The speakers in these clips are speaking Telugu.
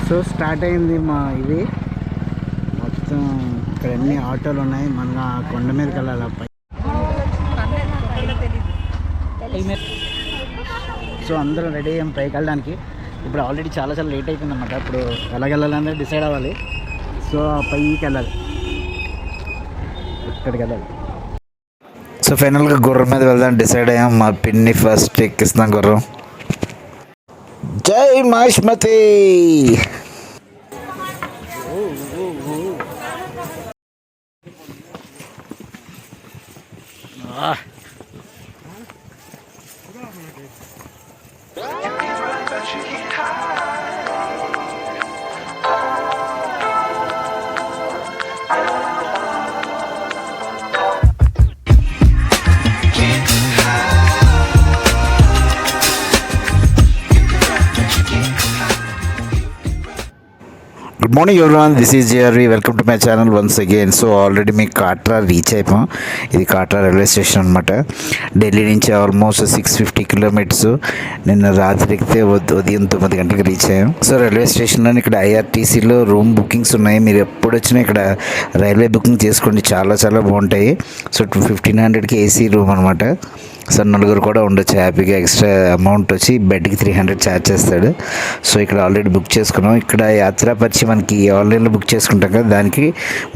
సో స్టార్ట్ అయింది మా ఇది మొత్తం. ఇక్కడ అన్ని ఆటోలు ఉన్నాయి. మన కొండ మీదకి వెళ్ళాలి పై. సో అందరం రెడీ అయ్యాం పైకి వెళ్ళడానికి. ఇప్పుడు ఆల్రెడీ చాలా లేట్ అయిపోయింది అన్నమాట. ఇప్పుడు ఎలాగెళ్ళాలనేది డిసైడ్ అవ్వాలి. సో పైకి వెళ్ళాలి, ఇక్కడికి వెళ్ళాలి. సో ఫైనల్గా గుర్రం మీద వెళ్దాం డిసైడ్ అయ్యాం. మా పిన్ని ఫస్ట్ ఎక్కిస్తున్నాం గుర్రం. జై Mahishmati. Good morning everyone, this is JRV. Welcome to my channel once again. So already మీకు కాట్రా రీచ్ అయిపోయాం. ఇది కాట్రా రైల్వే స్టేషన్ అనమాట. ఢిల్లీ నుంచి ఆల్మోస్ట్ 650 కిలోమీటర్స్. నిన్న రాత్రి ఎక్కితే ఉదయం 9 గంటలకు రీచ్ అయ్యాం. సో రైల్వే స్టేషన్లో ఇక్కడ ఐఆర్టీసీలో రూమ్ బుకింగ్స్ ఉన్నాయి. మీరు ఎప్పుడు వచ్చినా ఇక్కడ రైల్వే బుకింగ్ చేసుకోండి, చాలా బాగుంటాయి. సో 1500కి ఏసీ రూమ్ అనమాట. సో నలుగురు కూడా ఉండొచ్చు హ్యాపీగా. ఎక్స్ట్రా అమౌంట్ వచ్చి బెడ్కి 300 ఛార్జ్ చేస్తాడు. సో ఇక్కడ ఆల్రెడీ బుక్ చేసుకున్నాం. ఇక్కడ యాత్రా పరిచి మనకి ఆన్లైన్లో బుక్ చేసుకుంటాం కదా, దానికి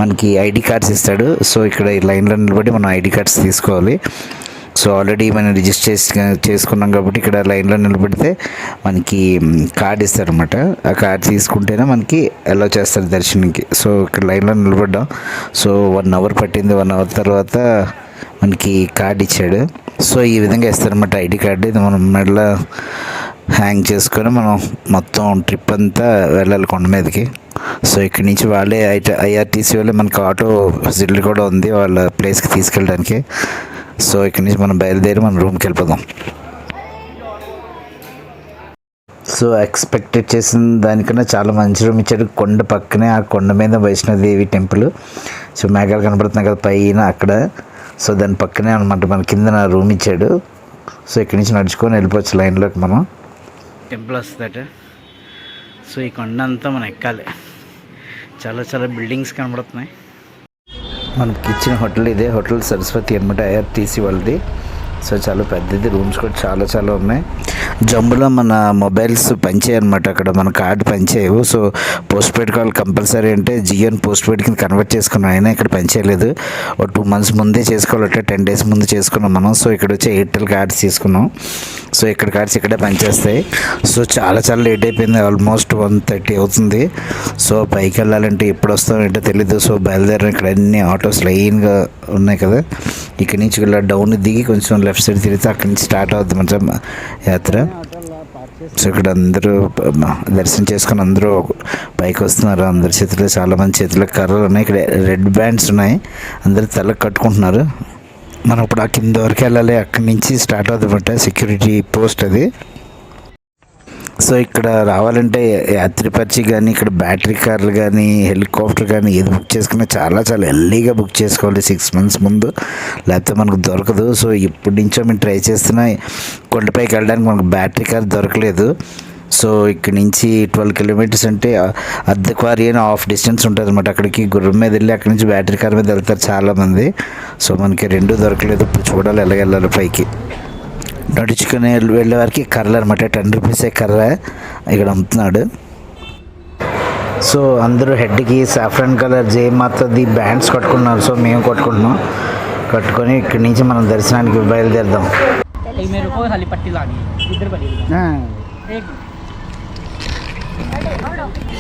మనకి ఐడి కార్డ్స్ ఇస్తాడు. సో ఇక్కడ ఈ లైన్లో నిలబడి మనం ఐడి కార్డ్స్ తీసుకోవాలి. సో ఆల్రెడీ మనం రిజిస్టర్ చేసుకున్నాం కాబట్టి ఇక్కడ లైన్లో నిలబడితే మనకి కార్డ్ ఇస్తారనమాట. ఆ కార్డ్ తీసుకుంటేనే మనకి అలౌ చేస్తారు దర్శనంకి. సో ఇక్కడ లైన్లో నిలబడ్డాం. సో 1 అవర్ పట్టింది. 1 అవర్ తర్వాత మనకి కార్డ్ ఇచ్చాడు. సో ఈ విధంగా ఇస్తారన్నమాట ఐడి కార్డు. ఇది మనం మెడలో హ్యాంగ్ చేసుకొని మనం మొత్తం ట్రిప్ అంతా వెళ్ళాలి కొండ మీదకి. సో ఇక్కడి నుంచి వాళ్ళే ఐఆర్టీసీ వాళ్ళే మనకు ఆటో ఫెసిలిటీ కూడా ఉంది వాళ్ళ ప్లేస్కి తీసుకెళ్ళడానికి. సో ఇక్కడి నుంచి మనం బయలుదేరి మన రూమ్కి వెళ్ళిపోదాం. సో ఎక్స్పెక్టెడ్ చేసిన దానికన్నా చాలా మంచి రూమ్ ఇచ్చాడు. కొండ పక్కనే, ఆ కొండ మీద వైష్ణోదేవి టెంపుల్. సో మేఘాలు కనబడుతున్నాయి కదా పైన అక్కడ. సో దాని పక్కనే అనమాట మన కింద నా రూమ్ ఇచ్చాడు. సో ఇక్కడి నుంచి నడుచుకొని వెళ్ళిపోవచ్చు లైన్లోకి మనం. టెంపుల్ వస్తుందట. సో ఈ కొండ అంతా మనం ఎక్కాలి. చాలా బిల్డింగ్స్ కనబడుతున్నాయి. మనకి ఇచ్చిన హోటల్ ఇదే, హోటల్ సరస్వతి అనమాట, ఐఆర్టీసీ వాళ్ళది. సో చాలా పెద్దది, రూమ్స్ కూడా చాలా ఉన్నాయి. జమ్ములో మన మొబైల్స్ పనిచేయనమాట. అక్కడ మన కార్డు పనిచేయవు. So post paid call compulsory అంటే జియోని పోస్ట్ పెయిడ్ కింద కన్వర్ట్ చేసుకున్నాం. అయినా ఇక్కడ పనిచేయలేదు. ఒక 2 months ముందే చేసుకోవాలంటే 10 days ముందు చేసుకున్నాం మనం. సో ఇక్కడ వచ్చి ఎయిర్టెల్ కార్డ్స్ తీసుకున్నాం. సో ఇక్కడ కార్డ్స్ ఇక్కడే పనిచేస్తాయి. సో చాలా లేట్ అయిపోయింది. ఆల్మోస్ట్ 1:30 అవుతుంది. సో పైకి వెళ్ళాలంటే ఎప్పుడు వస్తాం ఏంటో తెలీదు. సో బయలుదేరిన ఇక్కడ అన్ని ఆటోస్ లైన్గా ఉన్నాయి కదా. ఇక్కడి నుంచి ఇలా డౌన్ దిగి కొంచెం లెఫ్ట్ సైడ్ తిరిగితే అక్కడి నుంచి స్టార్ట్ అవుతుంది మన యాత్ర. సో ఇక్కడ అందరూ దర్శనం చేసుకుని అందరూ పైకి వస్తున్నారు. అందరి చేతిలో, చాలా మంది చేతిలో కర్రలు ఉన్నాయి. ఇక్కడ రెడ్ బ్యాండ్స్ ఉన్నాయి. అందరూ తలకు కట్టుకుంటున్నారు. మనం ఇప్పుడు ఆ కింద వరకు వెళ్ళాలి. అక్కడి నుంచి స్టార్ట్ అవుతుందన్నమాట సెక్యూరిటీ పోస్ట్ అది. సో ఇక్కడ రావాలంటే యాత్రిపరిచి కానీ, ఇక్కడ బ్యాటరీ కార్లు కానీ, హెలికాప్టర్ కానీ ఏది బుక్ చేసుకున్నా చాలా ఎర్లీగా బుక్ చేసుకోవాలి 6 months ముందు, లేకపోతే మనకు దొరకదు. సో ఇప్పటి నుంచో మేము ట్రై చేస్తున్నా కొండపైకి వెళ్ళడానికి మనకు బ్యాటరీ కార్ దొరకలేదు. సో ఇక్కడ నుంచి 12 kilometers అంటే అర్ధక్వారీ అని హాఫ్ డిస్టెన్స్ ఉంటుంది అనమాట. అక్కడికి గుర్రం మీద వెళ్ళి అక్కడి నుంచి బ్యాటరీ కార్ మీద వెళ్తారు చాలామంది. సో మనకి 2 దొరకలేదు. ఇప్పుడు చూడాలి ఎలాగెళ్ళాలి పైకి. నడుచుకుని వెళ్ళే వారికి కర్రలు అనమాట, 10 rupees కర్ర ఇక్కడ అమ్ముతున్నాడు. సో అందరూ హెడ్కి సాఫ్రాన్ కలర్ జయమాతది బ్యాండ్స్ కట్టుకున్నారు. సో మేము కట్టుకొని ఇక్కడి నుంచి మనం దర్శనానికి బయలుదేరదాం.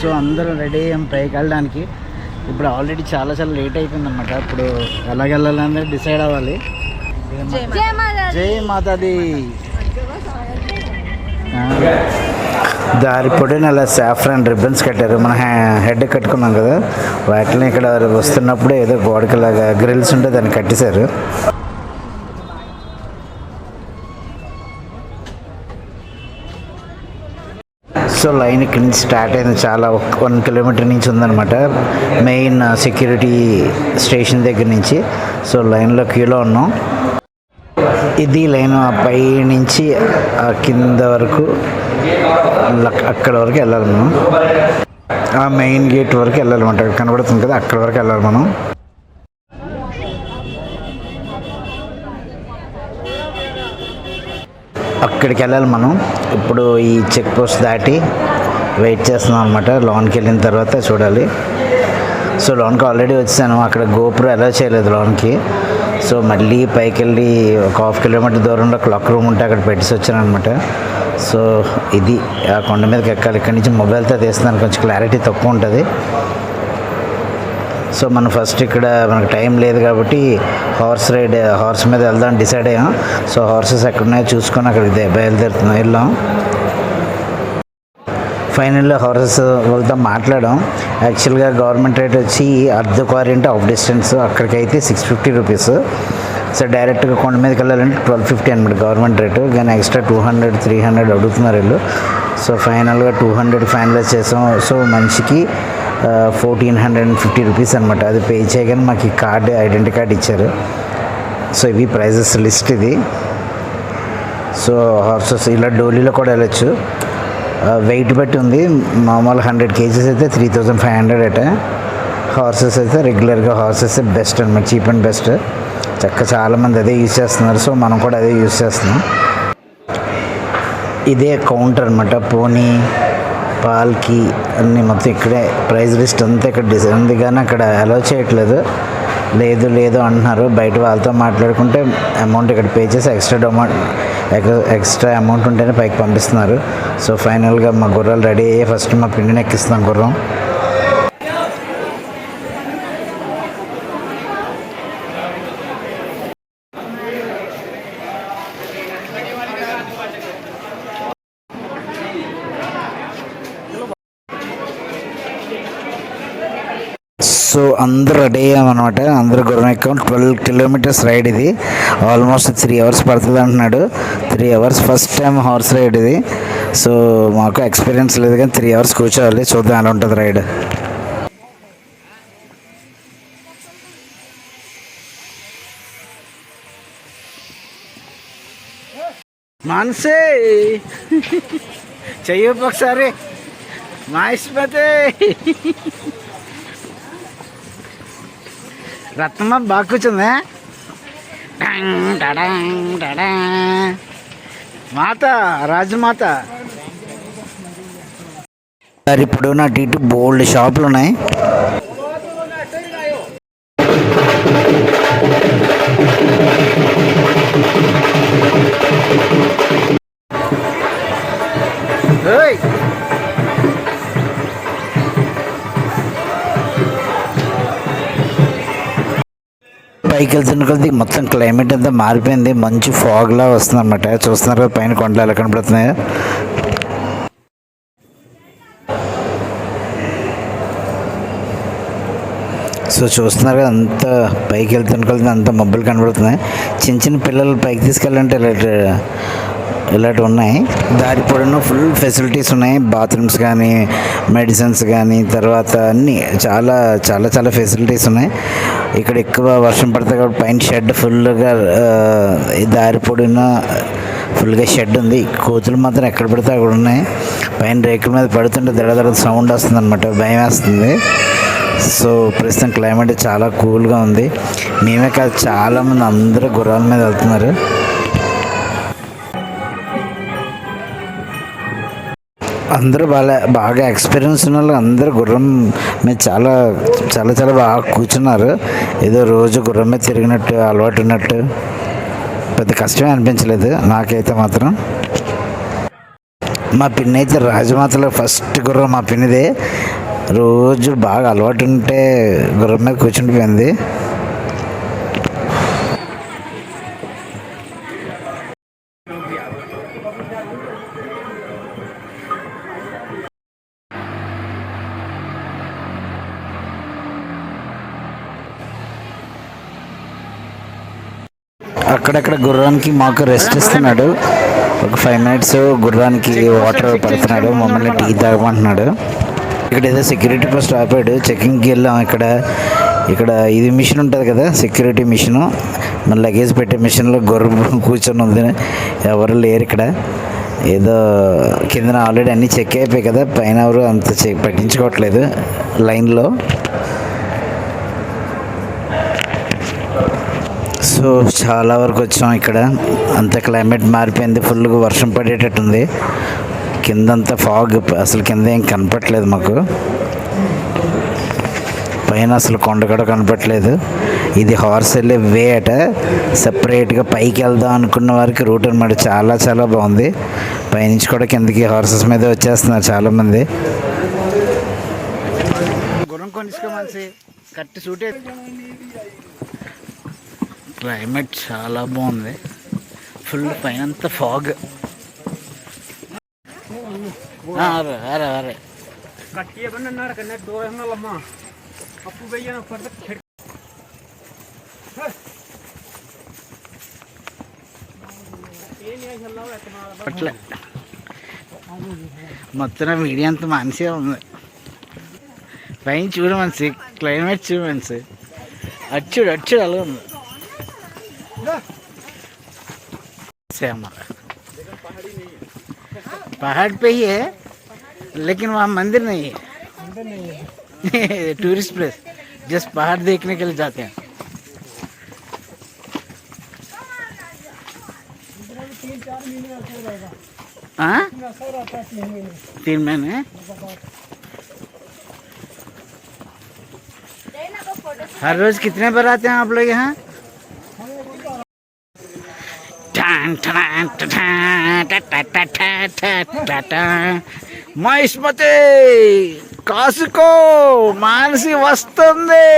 సో అందరూ రెడీ అయ్యాం పైకి వెళ్ళడానికి. ఇప్పుడు ఆల్రెడీ చాలా లేట్ అయిపోయింది అన్నమాట. ఇప్పుడు ఎలాగెళ్ళాలనేది డిసైడ్ అవ్వాలి. జై మాతాది. దారి పొడిన అలా సాఫ్రాన్ రిబ్బన్స్ కట్టారు. మన హెడ్ కట్టుకున్నాం కదా, వాటిని ఇక్కడ వస్తున్నప్పుడే ఏదో గోడకిలాగా గ్రిల్స్ ఉంటే దాన్ని కట్టేశారు. సో లైన్ ఇక్కడి నుంచి స్టార్ట్ అయింది. చాలా 1 kilometer నుంచి ఉందన్నమాట మెయిన్ సెక్యూరిటీ స్టేషన్ దగ్గర నుంచి. సో లైన్లో క్యూలో ఉన్నాం. ఇది లైన్ పై నుంచి కింద వరకు అక్కడ వరకు వెళ్ళాలి మనం. ఆ మెయిన్ గేట్ వరకు వెళ్ళాలన్నమాట. కనబడుతుంది కదా, అక్కడ వరకు వెళ్ళాలి మనం. అక్కడికి వెళ్ళాలి మనం. ఇప్పుడు ఈ చెక్ పోస్ట్ దాటి వెయిట్ చేస్తున్నాం అనమాట. లోన్కి వెళ్ళిన తర్వాత చూడాలి. సో లోన్కి ఆల్రెడీ వచ్చాను. అక్కడ గోపురం అలా చేయలేదు లోన్కి. సో మళ్ళీ పైకి వెళ్ళి ఒక 1/2 కిలోమీటర్ దూరంలో క్లాక్ రూమ్ ఉంటే అక్కడ పెట్టేసి వచ్చాను అనమాట. సో ఇది ఆ కొండ మీదకి ఎక్కాలి. ఇక్కడి నుంచి మొబైల్తో తీస్తున్నాను, కొంచెం క్లారిటీ తక్కువ ఉంటుంది. సో మనం ఫస్ట్ ఇక్కడ మనకు టైం లేదు కాబట్టి హార్స్ మీద వెళ్దాం డిసైడ్ అయ్యాం. సో హార్సెస్ ఎక్కడున్నాయో చూసుకొని అక్కడికి బయలుదేరుతున్నాం, వెళ్ళాం. ఫైనల్లో హార్సెస్ వాళ్ళతో మాట్లాడాం. యాక్చువల్గా గవర్నమెంట్ రేట్ వచ్చి అర్ధ క్వారంటీ ఆఫ్ డిస్టెన్స్, అక్కడికైతే 650 రూపీస్. సో డైరెక్ట్గా కొండ మీదకి వెళ్ళాలంటే 1250 అనమాట గవర్నమెంట్ రేటు. కానీ ఎక్స్ట్రా 200, 300 అడుగుతున్నారు వీళ్ళు. సో ఫైనల్గా 200 ఫైనలైజ్ చేసాం. సో మనిషికి 1450 రూపీస్ అనమాట. అది పే చేయగానే మాకు ఈ కార్డు, ఐడెంటిటీ కార్డు ఇచ్చారు. సో ఇవి ప్రైజెస్ లిస్ట్ ఇది. సో హార్సెస్ ఇలా డోలీలో కూడా వెళ్ళచ్చు. వెయిట్ బట్టి ఉంది. మామూలు 100 కేజీస్ అయితే 3500 అట. హార్సెస్ అయితే రెగ్యులర్గా హార్సెస్ బెస్ట్ అనమాట, చీప్ అండ్ బెస్ట్. చాలామంది అదే యూజ్ చేస్తున్నారు. సో మనం కూడా అదే యూజ్ చేస్తున్నాం. ఇదే కౌంటర్ అనమాట. పోనీ, పాల్కి అన్నీ మొత్తం ఇక్కడే. ప్రైస్ లిస్ట్ అంతా ఇక్కడ డిజైన్ ఉంది, కానీ అక్కడ అలౌ చేయట్లేదు. లేదు అంటున్నారు. బయట వాళ్ళతో మాట్లాడుకుంటే అమౌంట్ ఇక్కడ పే చేసి ఎక్స్ట్రా అమౌంట్ ఉంటేనే పైకి పంపిస్తున్నారు. సో ఫైనల్గా మా గుర్రాలు రెడీ అయ్యి ఫస్ట్ మా పిండిని ఎక్కిస్తున్నాం గుర్రం. సో అందరూ రెడీ అయ్యామన్నమాట. అందరూ గుర్రం ఎక్కాం. 12 కిలోమీటర్స్ రైడ్ ఇది. ఆల్మోస్ట్ 3 అవర్స్ పడుతుంది అంటున్నాడు. 3 hours first time horse ride ఇది. సో మాకు ఎక్స్పీరియన్స్ లేదు, కానీ 3 అవర్స్ కూర్చోవాలి. చూద్దాం ఎలా ఉంటుంది రైడ్. మాన్సే చెయ్యొప్పు ఒకసారి. మాయిస్మతే రత్నమ్మ బాగా కూర్చుంది. మాత, రాజమాత. ఇప్పుడు నా టీటు బోల్డ్ షాపులు ఉన్నాయి. పైకి వెళ్తున్న కొద్ది మొత్తం క్లైమేట్ అంతా మారిపోయింది. మంచి ఫాగ్లా వస్తుంది అనమాట. చూస్తున్నారు కదా పైన కొండలు ఎలా కనపడుతున్నాయో. సో చూస్తున్నారు కదా అంత పైకి వెళ్తున్న కొద్ది అంత మబ్బులు కనబడుతున్నాయి. చిన్న పిల్లలు పైకి తీసుకెళ్ళాలంటే ఇలాంటివి ఉన్నాయి. దారి పొడవునా ఫుల్ ఫెసిలిటీస్ ఉన్నాయి. బాత్రూమ్స్ కానీ, మెడిసిన్స్ కానీ, తర్వాత అన్నీ చాలా చాలా చాలా ఫెసిలిటీస్ ఉన్నాయి. ఇక్కడ ఎక్కువ వర్షం పడితే కాబట్టి పైన షెడ్ ఫుల్గా, దారి పొడవునా ఫుల్గా షెడ్ ఉంది. కోతులు మాత్రం ఎక్కడ పడితే అక్కడ ఉన్నాయి. పైన రేకుల మీద పడుతుంటే దడ సౌండ్ వస్తుంది అనమాట, భయం వేస్తుంది. సో ప్రస్తుతం క్లైమేట్ చాలా కూల్గా ఉంది. మేమే కాదు, చాలామంది అందరూ గుర్రాల మీద వెళ్తున్నారు. అందరూ బాగా ఎక్స్పీరియన్స్ ఉన్న వాళ్ళు అందరూ గుర్రం మీద చాలా చాలా చాలా బాగా కూర్చున్నారు. ఏదో రోజు గుర్రం మీద తిరిగినట్టు, అలవాటు ఉన్నట్టు. పెద్ద కష్టమే అనిపించలేదు నాకైతే మాత్రం. మా పిన్ని అయితే రాజమాతలో ఫస్ట్ గుర్రం మా పిన్నిదే. రోజు బాగా అలవాటు ఉంటే గుర్రం మీద కూర్చుండిపోయింది. అక్కడక్కడ గుర్రానికి మాకు రెస్ట్ ఇస్తున్నాడు. ఒక 5 మినిట్స్ గుర్రానికి వాటర్ పడుతున్నాడు. మమ్మల్ని టీ తాగమంటున్నాడు. ఇక్కడ ఏదో సెక్యూరిటీ పోస్ట్ ఆపాడు. చెకింగ్కి వెళ్ళాం. ఇక్కడ ఇది మిషన్ ఉంటుంది కదా, సెక్యూరిటీ మిషను. మన లగేజ్ పెట్టే మిషన్లో గుర్రం కూర్చొని ఉంది. ఎవరు లేరు ఇక్కడ. ఏదో కిందన ఆల్రెడీ అన్నీ చెక్ అయిపోయాయి కదా, పైన ఎవరు అంత చెక్ పట్టించుకోవట్లేదు లైన్లో. సో చాలా వరకు వచ్చాం. ఇక్కడ అంత క్లైమేట్ మారిపోయింది, ఫుల్గా వర్షం పడేటట్టుంది. కిందంతా ఫాగ్, అసలు కింద ఏం కనపట్లేదు మాకు. పైన అసలు కొండ కూడా కనపట్లేదు. ఇది హార్స్ వెళ్ళే వే అట, సపరేట్గా పైకి వెళ్దాం అనుకున్న వారికి రూట్ అనమాట. చాలా చాలా బాగుంది. పైనుంచి కూడా కిందకి హార్సెస్ మీద వచ్చేస్తున్నారు చాలామంది. గుర్రం కొనిసుకోమని కట్టి సూటే. క్లైమేట్ చాలా బాగుంది, ఫుల్ పైన అంతా ఫాగ్. అరే అట్లా మొత్తం వీడియో అంతా మంచిగా ఉంది. పైన చూడ మంచి క్లైమేట్ చూడ మంచి. అచ్చుడు అచ్చుడు అలా ఉంది. पहाड़ पे ही है लेकिन वहाँ मंदिर नहीं है, टूरिस्ट प्लेस, जस्ट पहाड़ देखने के लिए जाते हैं. हाँ 3 महीने. हर रोज कितने बार आते हैं आप लोग यहाँ? మహిష్మతి కాసుకో మానసి వస్తుంది.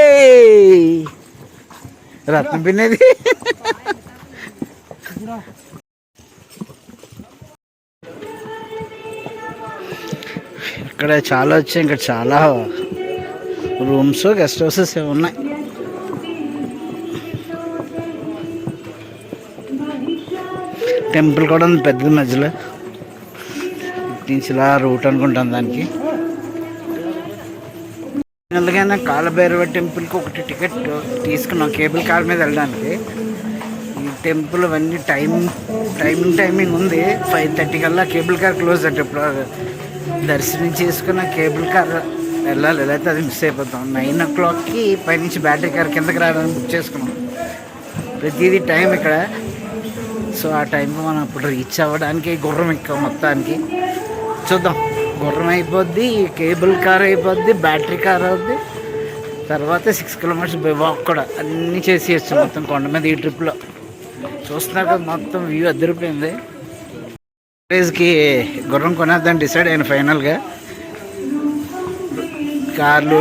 రత్నం పిన్నేది. ఇక్కడ చాలా వచ్చాయి. ఇక్కడ చాలా రూమ్స్, గెస్ట్ హౌసెస్ ఉన్నాయి. టెంపుల్ కూడా ఉంది పెద్దది మధ్యలో. నుంచి ఇలా రూట్ అనుకుంటాను దానికి. అందుకైనా కాలభైరవ టెంపుల్కి ఒకటి టికెట్ తీసుకున్నాం కేబుల్ కార్ మీద వెళ్ళడానికి. ఈ టెంపుల్ అవన్నీ టైమింగ్ ఉంది. 5:30 కల్లా కేబుల్ కార్ క్లోజ్ అట్టప్పుడు దర్శనం చేసుకున్న కేబుల్ కార్ వెళ్ళాలి, లేకపోతే అది మిస్ అయిపోతాం. 9 o'clockకి పైనుంచి బ్యాటరీ కార్ కిందకి రావడానికి బుక్ చేసుకున్నాం. ప్రతిదీ టైం ఇక్కడ. సో ఆ టైంలో మనం ఇప్పుడు రీచ్ అవ్వడానికి గుర్రం ఎక్కాం. మొత్తానికి చూద్దాం, గుర్రం అయిపోద్ది, కేబుల్ కార్ అయిపోద్ది, బ్యాటరీ కార్ అవుద్ది, తర్వాత 6 kilometers బై వాక్ కూడా అన్నీ చేసేయచ్చు మొత్తం కొండ మీద ఈ ట్రిప్లో. చూస్తున్నాక మొత్తం వ్యూ అదిరిపోయింది. ప్రైజ్కి గుర్రం కొనేద్దాం డిసైడ్ అయిన ఫైనల్గా. కార్లు,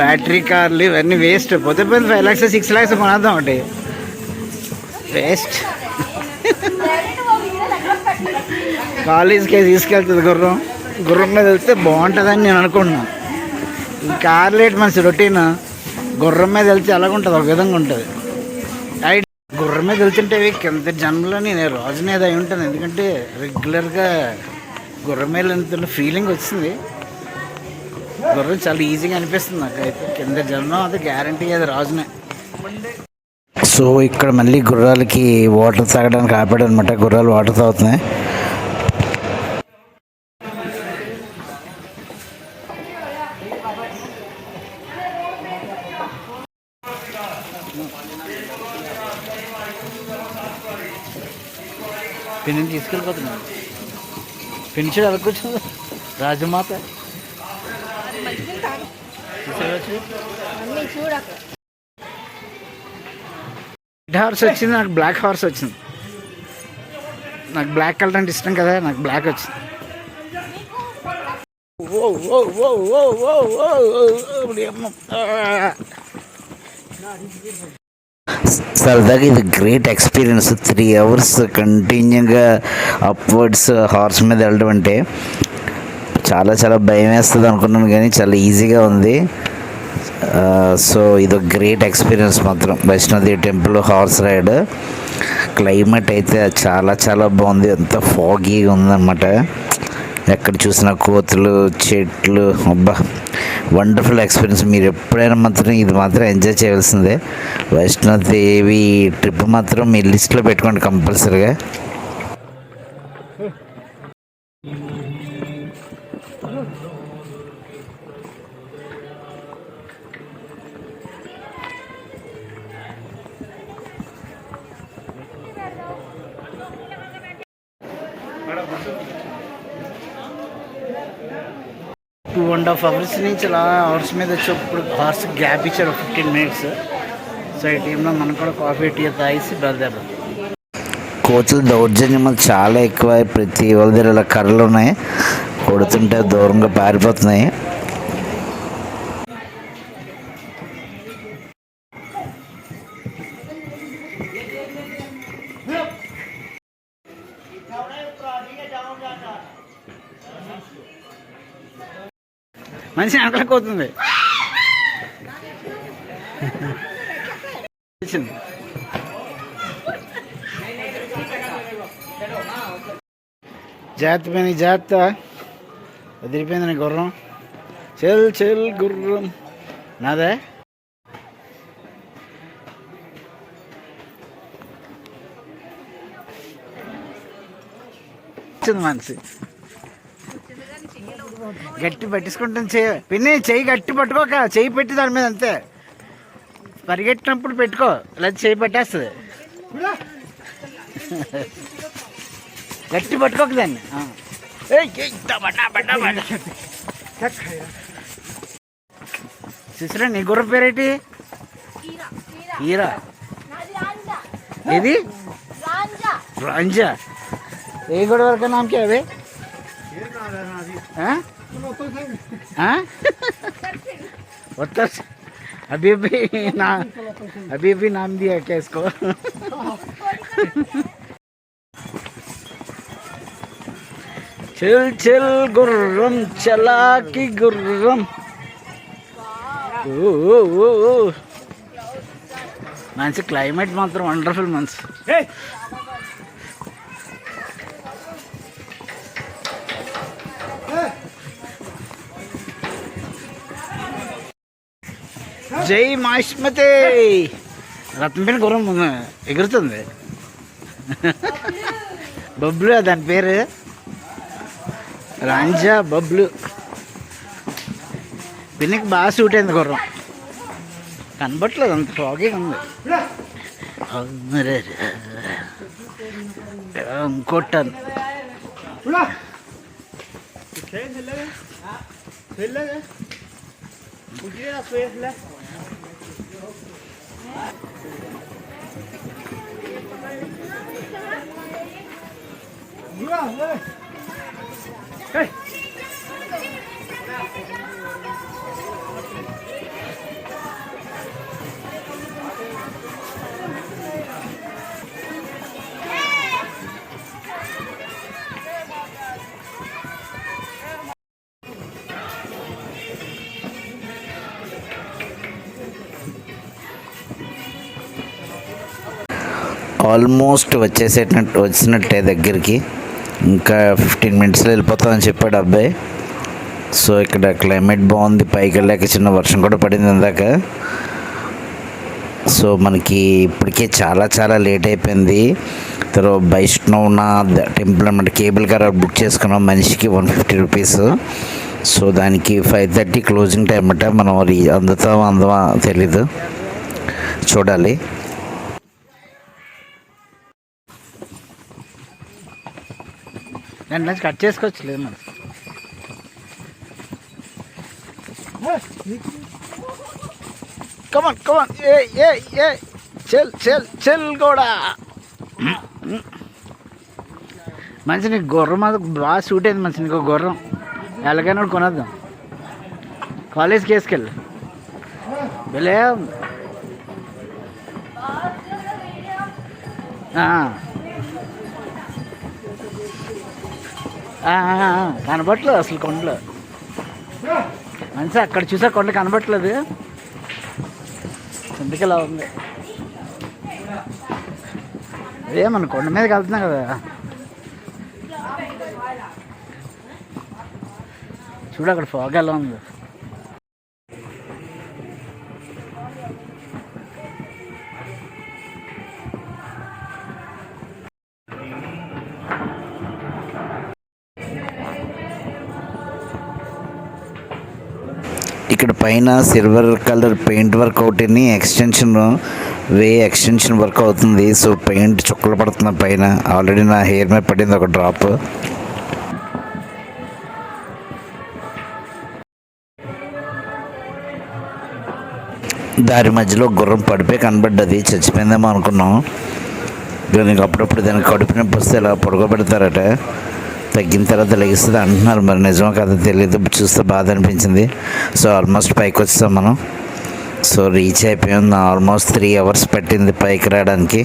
బ్యాటరీ కార్లు ఇవన్నీ వేస్ట్. పోతే 5 lakhs 6 lakhs కొనేద్దాం ఒకటి. వేస్ట్. కాలేజ్కి తీసుకెళ్తుంది గుర్రం మీద వెళ్తే బాగుంటుందని నేను అనుకుంటున్నాను. ఈ కార్ లేట్ మంచి రొటీన్, గుర్రం మీద వెళ్తే ఎలాగుంటుంది, ఒక విధంగా ఉంటుంది. గుర్రం మీద వెళ్తుంటే కింద జన్మలో నేను రాజునే అయి ఉంటాను. ఎందుకంటే రెగ్యులర్గా గుర్రం మీద వెళ్తున్న ఫీలింగ్ వచ్చింది. గుర్రం చాలా ఈజీగా అనిపిస్తుంది నాకైతే. కింద జన్మం అది గ్యారంటీ, అది రాజునే. సో ఇక్కడ మళ్ళీ గుర్రాలకి వాటర్ తాగడానికి ఆపాడు అనమాట. గుర్రాలు వాటర్ తాగుతున్నాయి. పిన్ని తీసుకెళ్ళిపోతున్నాను. పిన్చుడు ఎలా కూర్చోదు రాజమాత. రెడ్ హార్స్ వచ్చింది, నాకు బ్లాక్ హార్స్ వచ్చింది. నాకు బ్లాక్ కలర్ అంటే ఇష్టం కదా, నాకు బ్లాక్ వచ్చింది. సరదాగా ఇది గ్రేట్ ఎక్స్పీరియన్స్. 3 hours కంటిన్యూగా అప్వర్డ్స్ హార్స్ మీద వెళ్ళడం అంటే చాలా చాలా భయం వేస్తుంది అనుకున్నాను, కానీ చాలా ఈజీగా ఉంది. సో ఇది గ్రేట్ ఎక్స్పీరియన్స్ మాత్రం. Vaishno Devi temple horse ride. Climate అయితే చాలా చాలా బాగుంది. అంత ఫాగీగా ఉందన్నమాట. ఎక్కడ చూసినా కోతులు, చెట్లు. అబ్బా, వండర్ఫుల్ ఎక్స్పీరియన్స్. మీరు ఎప్పుడైనా మాత్రం ఇది మాత్రం ఎంజాయ్ చేయవలసిందే. వైష్ణోదేవి ట్రిప్ మాత్రం మీ లిస్ట్లో పెట్టుకోండి కంపల్సరీగా. 2.5 అవర్స్ నుంచి ఇలా అవర్స్ మీద వచ్చి ఇప్పుడు హార్స్ గ్యాప్ ఇచ్చారు 15 మినిట్స్. సో ఈ టైంలో మనం కూడా కాఫీ టీ తాగేసి బయలుదేరాం. కోతుల దౌర్జన్యం చాలా ఎక్కువ. ప్రతి వాళ్ళ దగ్గర ఇలా కర్రలు ఉన్నాయి, కొడుతుంటే దూరంగా పారిపోతున్నాయి. మనిషి అంటలేకపోతుంది. జాగ్రత్త పైన జాగ్రత్త, వదిలిపోయింది గుర్రం. చెల్ చెల్ గుర్రం నాదే. మనిషి గట్టి పట్టించుకుంటాను. పిన్ని చెయ్యి గట్టి పట్టుకోక, చెయ్యి పెట్టి దాని మీద అంతే. పరిగెట్టినప్పుడు పెట్టుకో, ఇలా చెయ్యి పట్టేస్తుంది. గట్టి పట్టుకోక దాన్ని. చూసిరా, నీ గుర్ర పేరేటి? హీరా. ఏది? రాంజా. ఏ గొడవ వరకు నామకే అవి? अभी भी नाम दिया क्या इसको? चल चल गुर्रम चला की गुर्रम. మంచి క్లైమేట్ మాత్రం వండర్ఫుల్. మంచి జై మాష్మతే. రత్నపేట గుర్రం ఎగురుతుంది. బబ్లు దాని పేరు, రాంజా బబ్లు. పిన్నికి బాగా సూట్ అయింది గుర్రం. కనబట్లేదు, అంత ఫాగీగా ఉంది. ఇంకోటాను ఆల్మోస్ట్ వచ్చినట్టే దగ్గరికి. ఇంకా 15 మినిట్స్లో వెళ్ళిపోతామని చెప్పాడు అబ్బాయి. సో ఇక్కడ క్లైమేట్ బాగుంది. పైకి వెళ్ళాక చిన్న వర్షం కూడా పడింది ఇందాక. సో మనకి ఇప్పటికే చాలా చాలా లేట్ అయిపోయింది. తర్వాత వైష్ణవనాథ్ టెంపుల్ అన్నమాట, కేబుల్ కార్ బుక్ చేసుకున్నాం. మనిషికి 150 రూపీస్. సో దానికి 5:30 క్లోజింగ్ టైం అన్నమాట. మనం అందమా తెలీదు, చూడాలి. దాని నుంచి కట్ చేసుకోవచ్చు లేదు మరి. కమాన్ కమాన్, ఏ ఏ ఏ చెల్ చెల్ చెల్ కూడా. మంచి నీకు గుర్రం మాది బాగా సూట్ అయింది. మంచి నీకు గుర్రం ఎలాగైనా కొనద్దాం. కాలేజ్కి వేసుకెళ్ళి వెళ్ళే కనబట్టలేదు అసలు కొండలు. మంచి అక్కడ చూసా కొండ కనబట్టలేదు, అందుకే ఇలా ఉంది. అదే మన కొండ మీదకి వెళ్తున్నాం కదా. చూడు అక్కడ ఫాగ్ ఎలా ఉంది. ఇక్కడ పైన సిల్వర్ కలర్ పెయింట్ వర్క్ ఒకటిని ఎక్స్టెన్షన్ వర్క్ అవుతుంది. సో పెయింట్ చుక్కలు పడుతుంది పైన. ఆల్రెడీ నా హెయిర్ మీద పడింది ఒక డ్రాప్. దారి మధ్యలో గుర్రం పడిపోయి కనబడ్డది, చచ్చిపోయిందేమో అనుకున్నాం. దానికి అప్పుడప్పుడు దానికి కడుపు నొప్పి వస్తే ఇలా పడుకోబెడతారట, తగ్గిన తర్వాత లెగిస్తుంది అంటున్నారు. మరి నిజమో కదా తెలియదు, చూస్తే బాధ అనిపించింది. సో ఆల్మోస్ట్ పైకి వచ్చాం మనం. సో రీచ్ అయిపోయాం. ఆల్మోస్ట్ 3 hours పట్టింది పైకి రావడానికి.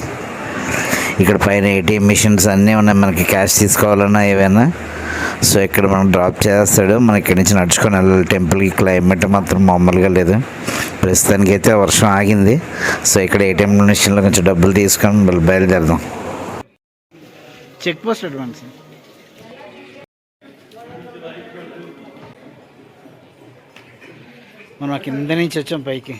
ఇక్కడ పైన ATM మిషన్స్ అన్నీ ఉన్నాయి, మనకి క్యాష్ తీసుకోవాలన్నా ఏవైనా. సో ఇక్కడ మనం డ్రాప్ చేస్తాడు, మనం ఇక్కడి నుంచి నడుచుకొని వెళ్ళాలి టెంపుల్కి. క్లైమేట్ మాత్రం మామూలుగా లేదు. ప్రస్తుతానికి అయితే వర్షం ఆగింది. సో ఇక్కడ ATM మిషన్లో కొంచెం డబ్బులు తీసుకొని మళ్ళీ బయలుదేరదాం. Check post advance. మనం ఆ కింద నుంచి వచ్చాం పైకి.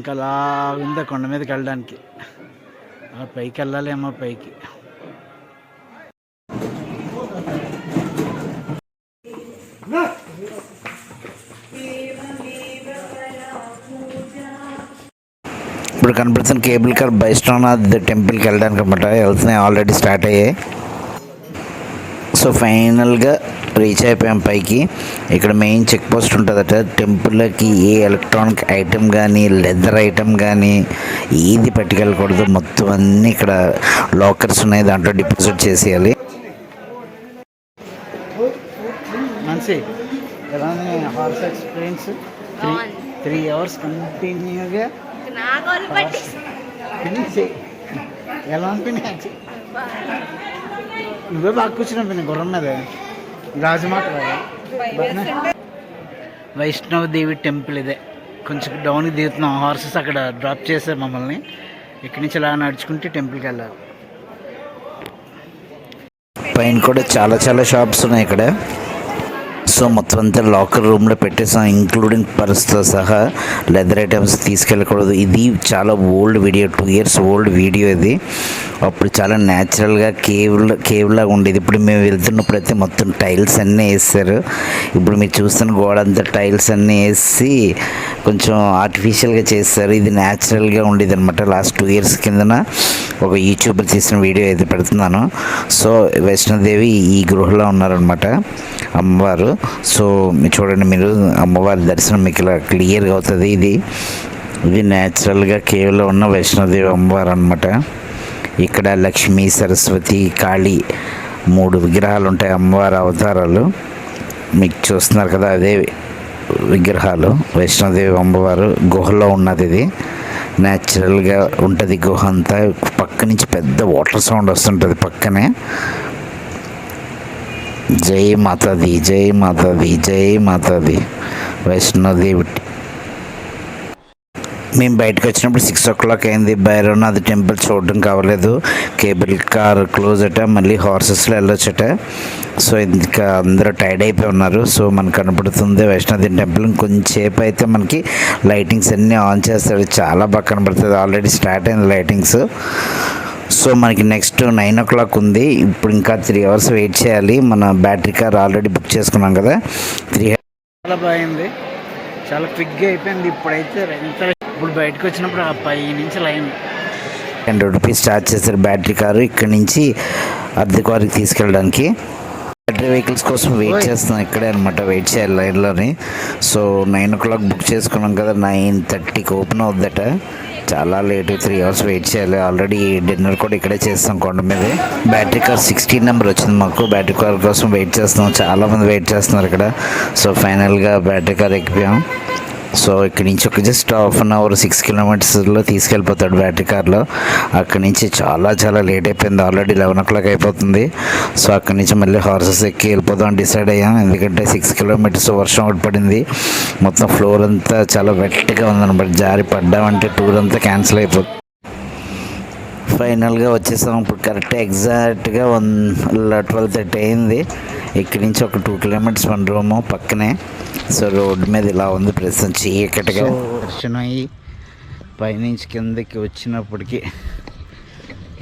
ఇంకా అలా ఉందా కొండ మీదకి వెళ్ళడానికి. ఆ పైకి వెళ్ళాలేమో పైకి. ఇప్పుడు కనపడుతున్న కేబుల్ కార్ వైష్ణవనాథ్ టెంపుల్కి వెళ్ళడానికి అనమాట. వెళ్తున్నాయి, ఆల్రెడీ స్టార్ట్ అయ్యాయి. సో ఫైనల్గా రీచ్ అయిపోయాం పైకి. ఇక్కడ మెయిన్ చెక్ పోస్ట్ ఉంటుందట. టెంపుల్కి ఏ ఎలక్ట్రానిక్ ఐటెం కానీ, లెదర్ ఐటెం కానీ ఏది పట్టుకెళ్ళకూడదు. మొత్తం అన్నీ ఇక్కడ లాకర్స్ ఉన్నాయి, దాంట్లో డిపాజిట్ చేసేయాలి. మంచి ఎలా హార్స్ ఎక్స్పీరియన్స్. 3 hours కంటిన్యూగా ఎలా అనిపించి నువ్వే బాగా కూర్చున్నా గుర్రం మీద రాజమాత. వైష్ణవ దేవి టెంపుల్ ఇదే. కొంచెం డౌన్కి దిగుతున్నాం. హార్సెస్ అక్కడ డ్రాప్ చేశారు మమ్మల్ని. ఇక్కడి నుంచి ఇలా నడుచుకుంటే టెంపుల్కి వెళ్ళాలి. పైన కూడా చాలా చాలా షాప్స్ ఉన్నాయి ఇక్కడ. సో మొత్తం అంతా లాకర్ రూమ్లో పెట్టేసాం, ఇంక్లూడింగ్ పర్స్తో సహా. లెదర్ ఐటమ్స్ తీసుకెళ్ళకూడదు. ఇది చాలా old video, 2 years old video ఇది. అప్పుడు చాలా న్యాచురల్గా కేవ్ లాగా ఉండేది. ఇప్పుడు మేము వెళ్తున్నప్పుడు అయితే మొత్తం టైల్స్ అన్నీ వేస్తారు. ఇప్పుడు మీరు చూస్తున్న గోడ అంతా టైల్స్ అన్నీ వేసి కొంచెం ఆర్టిఫిషియల్గా చేస్తారు. ఇది న్యాచురల్గా ఉండేది అనమాట. లాస్ట్ 2 years కిందన ఒక యూట్యూబర్ తీసిన వీడియో అయితే పెడుతున్నాను. సో వైష్ణోదేవి ఈ గృహలో ఉన్నారనమాట, అమ్మవారు. సో చూడండి, మీరు అమ్మవారి దర్శనం మీకు ఇలా క్లియర్గా అవుతుంది. ఇది న్యాచురల్గా కేవ్లో ఉన్న వైష్ణోదేవి అమ్మవారు అనమాట. ఇక్కడ లక్ష్మీ, సరస్వతి, కాళీ 3 విగ్రహాలు ఉంటాయి, అమ్మవారి అవతారాలు. మీకు చూస్తున్నారు కదా, అదే విగ్రహాలు. వైష్ణోదేవి అమ్మవారు గుహలో ఉన్నది. ఇది న్యాచురల్గా ఉంటుంది గుహ అంతా. పక్క నుంచి పెద్ద వాటర్ సౌండ్ వస్తుంటుంది పక్కనే. జై మాతాది, జై మాతాది, జై మాతాది. వైష్ణోదేవి. మేము బయటకు వచ్చినప్పుడు 6 o'clock అయింది. భైరవనాథ్ టెంపుల్ చూడడం కావలేదు. కేబుల్ కార్ క్లోజ్ అట, మళ్ళీ హార్సెస్లో వెళ్ళొచ్చట. సో ఇంకా అందరూ టైర్డ్ అయిపోయి ఉన్నారు. సో మనకు కనపడుతుంది వైష్ణోదేవి టెంపుల్. కొంచెంసేపు అయితే మనకి లైటింగ్స్ అన్నీ ఆన్ చేస్తాడు, చాలా బాగా కనపడుతుంది. ఆల్రెడీ స్టార్ట్ అయింది లైటింగ్స్. సో మనకి నెక్స్ట్ 9 o'clock ఉంది. ఇప్పుడు ఇంకా 3 hours వెయిట్ చేయాలి. మన బ్యాటరీ కార్ ఆల్రెడీ బుక్ చేసుకున్నాం కదా. చాలా బాగుంది, చాలా క్విక్గా అయిపోయింది. ఇప్పుడైతే ఇప్పుడు బయటకు వచ్చినప్పుడు ఆ పై నుంచి లైన్ 100 rupees ఛార్జ్ చేశారు బ్యాటరీ కారు ఇక్కడి నుంచి అద్దెకారుకి తీసుకెళ్ళడానికి. బ్యాటరీ వెహికల్స్ కోసం వెయిట్ చేస్తున్నాం ఇక్కడే అనమాట, వెయిట్ చేయాలి లైన్లోని. సో 9 o'clock బుక్ చేసుకున్నాం కదా, 9:30కి ఓపెన్ అవుద్దట. చాలా లేట్, 3 hours వెయిట్ చేయాలి. ఆల్రెడీ డిన్నర్ కూడా ఇక్కడే చేస్తాం కొండ మీదే. బ్యాటరీ కార్ 16 నెంబర్ వచ్చింది మాకు. బ్యాటరీ కార్ కోసం వెయిట్ చేస్తున్నాం, చాలామంది వెయిట్ చేస్తున్నారు ఇక్కడ. సో ఫైనల్గా బ్యాటరీ కార్ ఎక్కిపోయాం. సో ఇక్కడి నుంచి ఒక జస్ట్ 1/2 hour 6 kilometers తీసుకెళ్ళిపోతాడు బ్యాటరీ కార్లో. అక్కడి నుంచి చాలా చాలా లేట్ అయిపోయింది, ఆల్రెడీ 11 o'clock అయిపోతుంది. సో అక్కడి నుంచి మళ్ళీ హార్సెస్ ఎక్కి వెళ్ళిపోదాం డిసైడ్ అయ్యాం. ఎందుకంటే 6 kilometers వర్షం ఒకటి పడింది. మొత్తం ఫ్లోర్ అంతా చాలా వెట్గా ఉందన్నమాట. జారి పడ్డామంటే టూర్ అంతా క్యాన్సిల్ అయిపోతుంది. ఫైనల్గా వచ్చేసాం. ఇప్పుడు కరెక్ట్ ఎగ్జాక్ట్గా 12:30 అయింది. ఇక్కడి నుంచి ఒక 2 kilometers మన రూము పక్కనే. సో రోడ్డు మీద ఇలా ఉంది ప్రస్తుతం చీకటిగా. దర్శనం అయ్యి పైనుంచి కిందకి వచ్చినప్పటికీ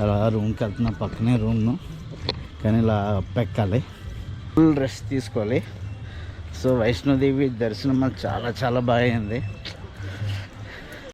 అలా రూమ్కి వెళ్తున్నా, పక్కనే రూమ్ను. కానీ ఇలా ఎక్కాలి, ఫుల్ రెస్ట్ తీసుకోవాలి. సో వైష్ణోదేవి దర్శనం మాకు చాలా చాలా బాగా అయింది.